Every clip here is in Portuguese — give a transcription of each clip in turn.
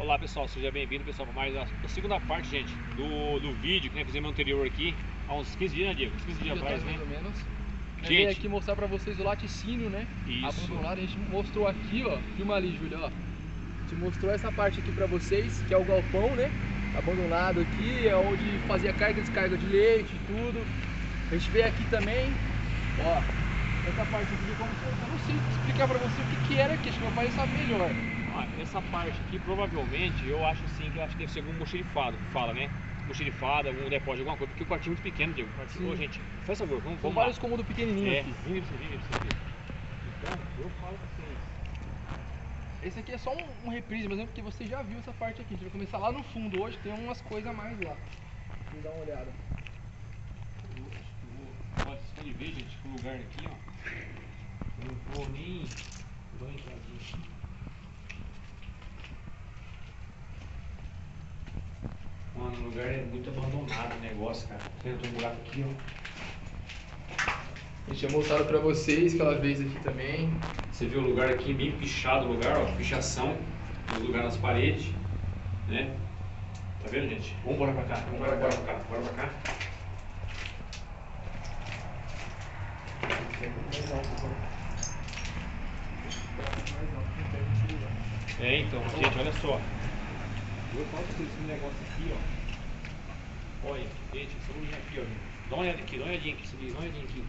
Olá pessoal, seja bem-vindo pessoal para mais a segunda parte, gente, do vídeo que nós fizemos anterior aqui, há uns 15 dias, né, Diego? Uns 15 dias atrás, né? Mais ou menos. Gente, Vim aqui mostrar pra vocês o laticínio, né? Isso. Abandonado. A gente mostrou aqui, ó. Filma ali, Júlia, ó. A gente mostrou essa parte aqui pra vocês, que é o galpão, né? Abandonado aqui, é onde fazia carga e descarga de leite e tudo. A gente veio aqui também, ó. Essa parte aqui, como eu não sei explicar pra você o que era aqui, acho que meu pai sabe melhor. Essa parte aqui, provavelmente, eu acho assim, que deve ser algum mochilifado, que fala, né? Mochilifado, algum depósito, alguma coisa, porque o quartinho é muito pequeno, Diego. Ô, gente, faz favor, vamos São lá. vários cômodos pequenininhos aqui. Vem pra você ver. Então, eu falo pra vocês. Esse aqui é só um reprise, mas é porque você já viu essa parte aqui. A gente vai começar lá no fundo hoje, tem umas coisas a mais lá. Vamos dar uma olhada. Olha, vocês podem ver, gente, que o lugar aqui, ó. Eu não vou nem. Vou entrar aqui. Mano, o lugar é muito abandonado o negócio, cara. Tem um buraco aqui, ó. A gente já mostrado pra vocês aquela vez aqui também. Você viu o lugar aqui, bem pichado o lugar, ó. Pichação. O lugar nas paredes, né? Tá vendo, gente? Vamos embora pra cá. Bora pra cá. Então, gente, olha só. Eu falo pra vocês esse negócio aqui, ó. Olha, gente, essa luzinha aqui, ó. Dá uma olhada aqui, dá uma olhadinha aqui, dá uma olhadinha aqui.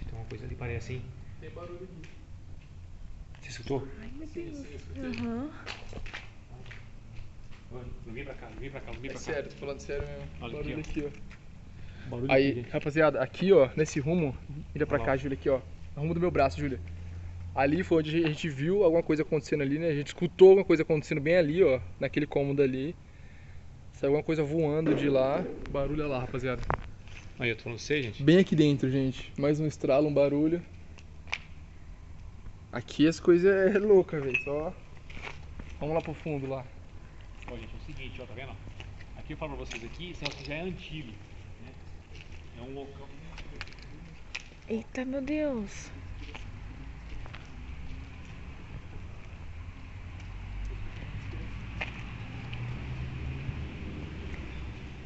Tem uma coisa ali, parece, hein? Tem barulho aqui. Você escutou? Ai, meu Deus. Aham. Vem pra cá. É sério, tô falando sério mesmo. Olha Barulho aqui, aqui, ó. Barulho Aí, aqui, gente. rapaziada, aqui, ó, nesse rumo, vira pra Olha cá, lá. Júlia, aqui, ó. No rumo do meu braço, Júlia. Ali foi onde a gente viu alguma coisa acontecendo ali, né? A gente escutou alguma coisa acontecendo bem ali, ó. Naquele cômodo ali. Saiu alguma coisa voando de lá. Barulho é lá, rapaziada. Aí, eu tô falando pra você, gente. Bem aqui dentro, gente. Mais um estralo, um barulho. Aqui as coisas é louca, velho. Só. Vamos lá pro fundo lá. Ó, gente, é o seguinte, ó, tá vendo? Aqui eu falo pra vocês aqui, esse negócio já é antigo, né? É um local. Eita, meu Deus.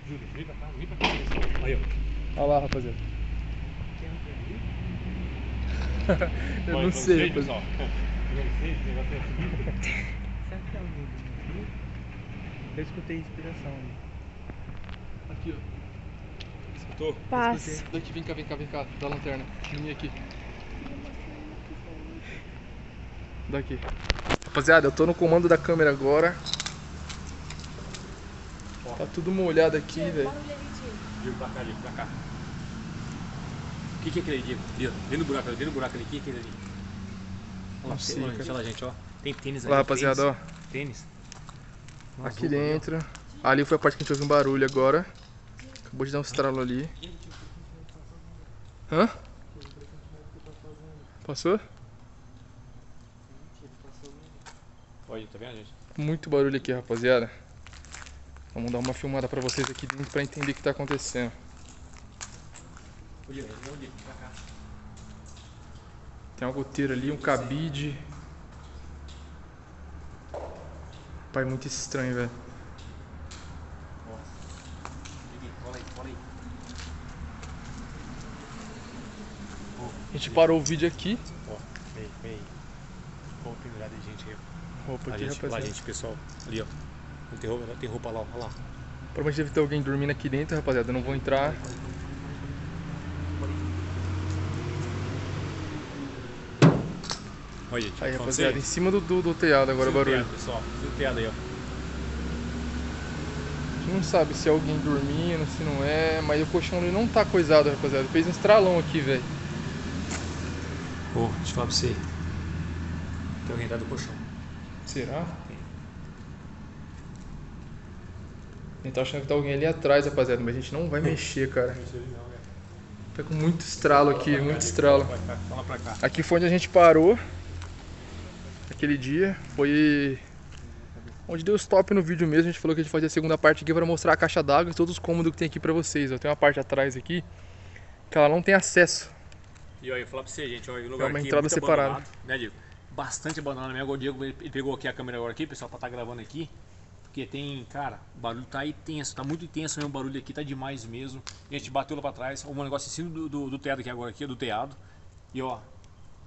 Júlio, vem pra cá. Aí, ó. Olha lá, rapaziada. Eu Olha, não pra sei, vocês, rapaziada. pessoal. Eu não sei, esse negócio é assim. Será que é alguém ali? Eu escutei inspiração ali. Aqui, ó. Escutou? Paz. Daqui, vem cá, da lanterna. Em mim aqui. Daqui. Rapaziada, eu tô no comando da câmera agora. Tá tudo molhado aqui, velho. Diego, pra cá. O que é aquele ali, Diego? Ali, ó. Vem no buraco ali. O que é aquele ali? Olha lá, Não sei, olha lá, gente, ó. Tem tênis ali. Olha lá, rapaziada, ó. Tênis. Umas Aqui roupas ali, ó. dentro. Ali foi a parte que a gente ouviu um barulho agora. Acabou de dar um estralo ali. Hã? Passou? Olha, tá vendo, gente? Muito barulho aqui, rapaziada. Vamos dar uma filmada pra vocês aqui dentro pra entender o que tá acontecendo. Ô, Diego, vem pra cá. Tem uma goteira ali, um cabide. Pai, muito estranho, velho. Cola aí. A gente parou o vídeo aqui. Ó, vem aí. Vamos pendurar de gente aí, ó. Opa, Lá, aqui, gente, rapaziada. gente, pessoal. Ali, ó. Tem roupa lá, ó. Olha lá. Provavelmente deve ter alguém dormindo aqui dentro, rapaziada. Eu não vou entrar. Olha, gente. Aí, falando rapaziada, em sério. cima do telhado agora o barulho. Teado, pessoal. Viu o teado aí, ó. A gente não sabe se é alguém dormindo, se não é. Mas o colchão ali não tá coisado, rapaziada. Fez um estralão aqui, velho. Ô, deixa eu falar pra você. Tem alguém dentro do colchão. Será? A gente tá achando que tá alguém ali atrás, rapaziada. Mas a gente não vai mexer, cara. Tá com muito estralo aqui, muito estralo. Fala pra cá. Aqui foi onde a gente parou aquele dia. Foi Onde deu stop no vídeo mesmo, a gente falou que a gente fazia a segunda parte aqui para mostrar a caixa d'água e todos os cômodos que tem aqui pra vocês. Ó, tem uma parte atrás aqui que ela não tem acesso. E olha, eu vou falar pra você, gente, olha, o É lugar uma aqui entrada muito separada. abandonado, né, Diego? Bastante abandonado mesmo. Agora o Diego ele pegou aqui a câmera agora aqui, pessoal, pra estar gravando aqui. Porque tem, cara, o barulho tá intenso, tá muito intenso mesmo o barulho aqui, tá demais mesmo. E a gente bateu lá pra trás, um negócio em cima do teto aqui agora, aqui, do teado. E ó,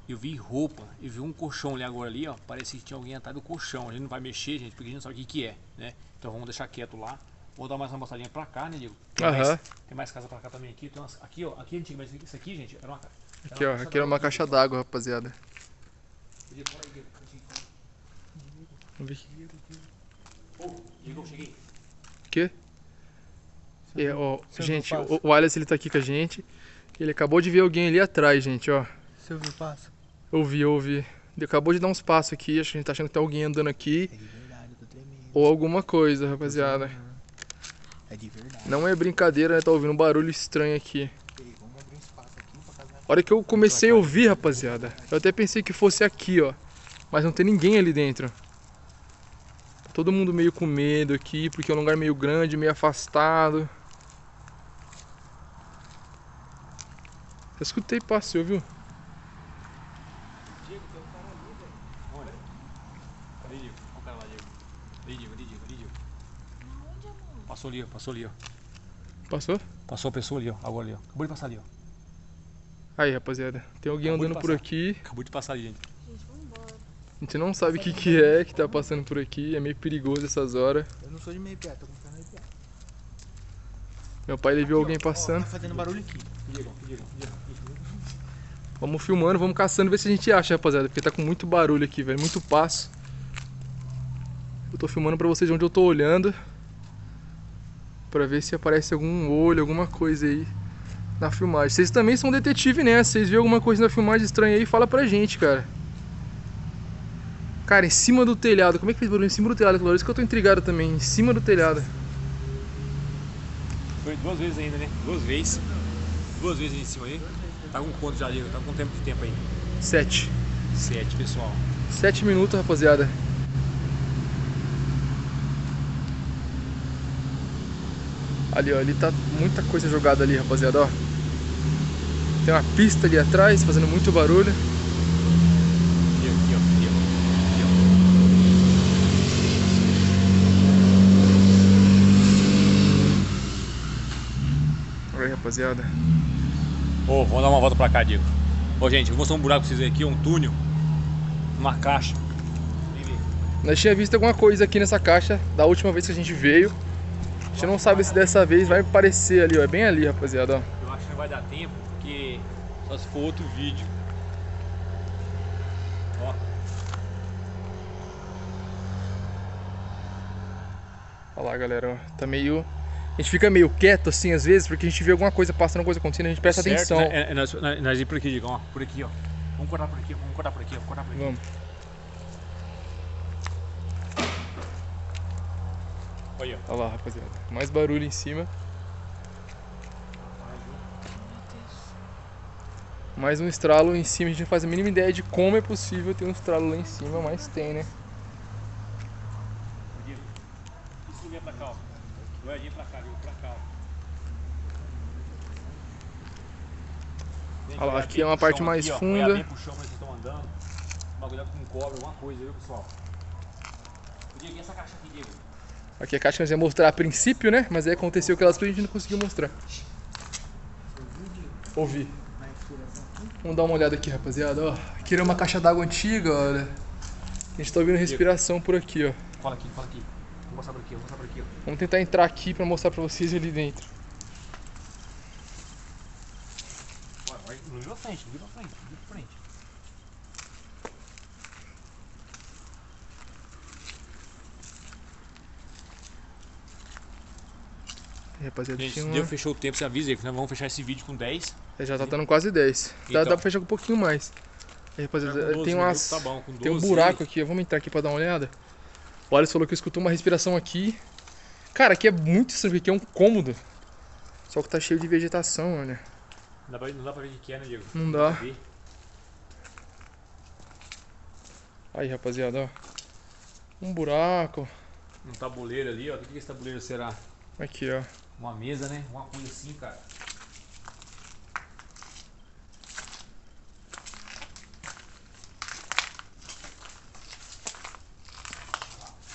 eu vi roupa, eu vi um colchão ali agora ali, ó. Parece que tinha alguém atrás do colchão. A gente não vai mexer, gente, porque a gente não sabe o que que é, né? Então vamos deixar quieto lá. Vou dar mais uma mostradinha pra cá, né, Diego? Tem mais casa pra cá também aqui. Então, aqui, ó, aqui antigamente, isso aqui, gente, era uma casa. Aqui, ó, aqui era uma caixa d'água, rapaziada. Vamos ver aqui. Diego, eu cheguei. O quê? Ó, gente, o Alias ele tá aqui com a gente. Ele acabou de ver alguém ali atrás, gente, ó. Você ouviu o passo? Ouvi. Ele acabou de dar uns passos aqui, acho que a gente tá achando que tem alguém andando aqui. É de verdade, eu tô tremendo. Ou alguma coisa, rapaziada. É de verdade. Não é brincadeira, né? Tá ouvindo um barulho estranho aqui. Ei, vamos abrir um espaço aqui pra casa. A hora que eu comecei a ouvir, rapaziada, eu até pensei que fosse aqui, ó. Mas não tem ninguém ali dentro. Tá todo mundo meio com medo aqui, porque é um lugar meio grande, meio afastado. Eu escutei passo, viu? Diego, tem um cara ali, velho. Olha. Cadê Diego? Olha o cara lá, Diego. Ali, Diego. Passou ali, ó. Passou? Passou a pessoa ali, ó. Agora ali, ó. Acabou de passar ali, ó. Aí, rapaziada, tem alguém Acabou de andando por passar. aqui. Acabou de passar ali, gente. A gente não sabe o que que é que tá passando por aqui. É meio perigoso essas horas. Eu não sou de meio piada, tô começando a arrepiar. Meu pai ele viu alguém Ó, passando. tá fazendo barulho aqui. Diego. Vamos filmando, vamos caçando, ver se a gente acha, rapaziada. Porque tá com muito barulho aqui, velho. Muito passo. Eu tô filmando pra vocês onde eu tô olhando. Pra ver se aparece algum olho, alguma coisa aí na filmagem. Vocês também são detetive, né? Vocês viram alguma coisa na filmagem estranha aí, fala pra gente, cara. Cara, em cima do telhado. Como é que fez barulho em cima do telhado, Cláudio? Isso que eu tô intrigado também. Em cima do telhado. Foi 2 vezes ainda, né? 2 vezes. 2 vezes em cima aí. Tá com quanto já, Diego? Tá com tempo de tempo aí? 7. 7, pessoal. 7 minutos, rapaziada. Ali, ó. Ali tá muita coisa jogada ali, rapaziada, ó. Tem uma pista ali atrás, fazendo muito barulho. Aqui, ó. Olha aí, rapaziada. Ô, vamos dar uma volta pra cá, Diego. Ô, gente, eu vou mostrar um buraco pra vocês aqui, um túnel. Uma caixa. Vem ver. Nós tínhamos visto alguma coisa aqui nessa caixa da última vez que a gente veio. A gente não sabe se dessa vez vai aparecer ali, ó. É bem ali, rapaziada, ó. Eu acho que não vai dar tempo, porque só se for outro vídeo. Ó. Olha lá, galera, ó. Tá meio... A gente fica meio quieto assim às vezes, porque a gente vê alguma coisa passando, alguma coisa acontecendo, a gente presta Certo, atenção. né? Nós ir por aqui, Diego, ó. Por aqui, ó. Vamos cortar por aqui, vamos cortar por aqui. Vamos. Olha, ó. Olha lá, rapaziada. Mais barulho em cima. Mais um estralo em cima. A gente não faz a mínima ideia de como é possível ter um estralo lá em cima, mas tem, né? Diego, isso vem pra cá, ó. Vai vir pra cá, Diego, pra cá, ó. Olha lá, aqui é uma parte mais funda. Olha bem pro chão, pra vocês estão andando. Uma cuidado com cobre, alguma coisa, viu, pessoal? Diego, e essa caixa aqui, Diego? Aqui é a caixa que nós ia mostrar a princípio, né? Mas aí aconteceu que elas a gente não conseguiu mostrar. Ouvi. Vamos dar uma olhada aqui, rapaziada. Ó, aqui era uma caixa d'água antiga, olha. A gente tá ouvindo respiração por aqui, ó. Fala aqui. Vou mostrar por aqui, ó. Vamos tentar entrar aqui pra mostrar pra vocês ali dentro. Vai, não vira pra frente, Aí, rapaziada, Gente, tinha se uma... Deus fechou o tempo, você avisa aí que nós vamos fechar esse vídeo com 10. Já tá dando quase 10. Então. Dá pra fechar com um pouquinho mais. Aí, rapaziada, Com 12 tem umas... minutos tá bom, com Tem um 12. buraco aqui, ó. Vamos entrar aqui pra dar uma olhada. O Alisson falou que escutou uma respiração aqui. Cara, aqui é muito estranho, porque aqui é um cômodo. Só que tá cheio de vegetação, olha. Não dá pra ver o que é, né, Diego? Não dá. pra ver. Aí, rapaziada, ó. Um buraco. um tabuleiro ali, ó. O que esse tabuleiro será? Aqui, ó. Uma mesa, né? Uma coisa assim, cara.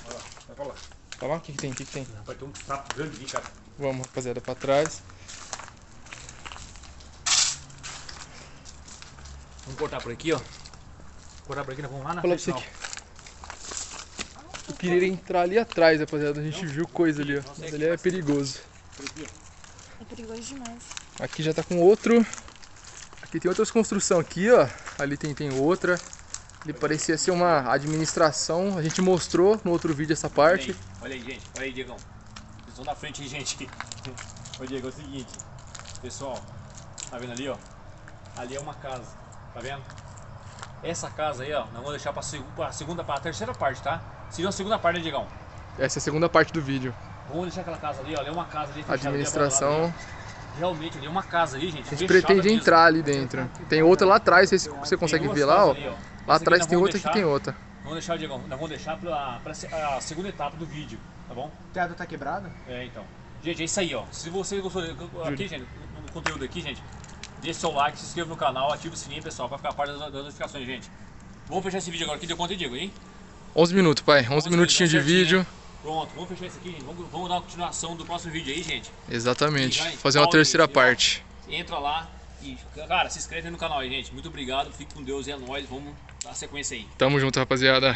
Olha lá, vai pra lá. Tá lá? O que tem? O que tem? Rapaz, tem um prato grande ali, cara. Vamos, rapaziada, pra trás. Vamos cortar por aqui, ó. Cortar por aqui, nós vamos lá na Fala pra frente, você que eu queria entrar ali atrás, rapaziada. A gente viu coisa ali, ó. Mas ali é perigoso. É perigoso demais. Aqui já tá com outro. Aqui tem outras construções aqui, ó. Ali tem outra. Ali parecia ser uma administração. A gente mostrou no outro vídeo essa parte. Olha aí, gente. Olha aí, Diegão. Vocês estão na frente aí, gente. Ô, Diego, é o seguinte. Pessoal, tá vendo ali, ó? Ali é uma casa. Tá vendo? Essa casa aí, ó, nós vamos deixar pra terceira parte, tá? Seria a segunda parte, né, Diegão? Essa é a segunda parte do vídeo. Vamos deixar aquela casa ali, ó. Ali é uma casa ali fechada. Administração. Ali, realmente, ali é uma casa ali, gente. A gente pretende entrar ali dentro. Tem outra lá atrás, não sei se você consegue ver lá, ó. Lá atrás tem outra, aqui tem outra. Vamos deixar, Diegão. Nós vamos deixar pra a segunda etapa do vídeo, tá bom? O teto tá quebrado? É, então. Gente, é isso aí, ó. Se você gostou aqui, gente, do conteúdo aqui, gente, deixe seu like, se inscreva no canal, ative o sininho, pessoal, pra ficar a par das notificações, gente. Vamos fechar esse vídeo agora aqui, deu conta, Diego, hein? 11 minutos, pai. 11 minutinhos de vídeo. Né? Pronto, vamos fechar isso aqui, gente. Vamos dar uma continuação do próximo vídeo aí, gente. Exatamente. E, Fazer uma terceira parte. Entra lá e, cara, se inscreve no canal aí, gente. Muito obrigado, fique com Deus e é nóis. Vamos dar sequência aí. Tamo junto, rapaziada.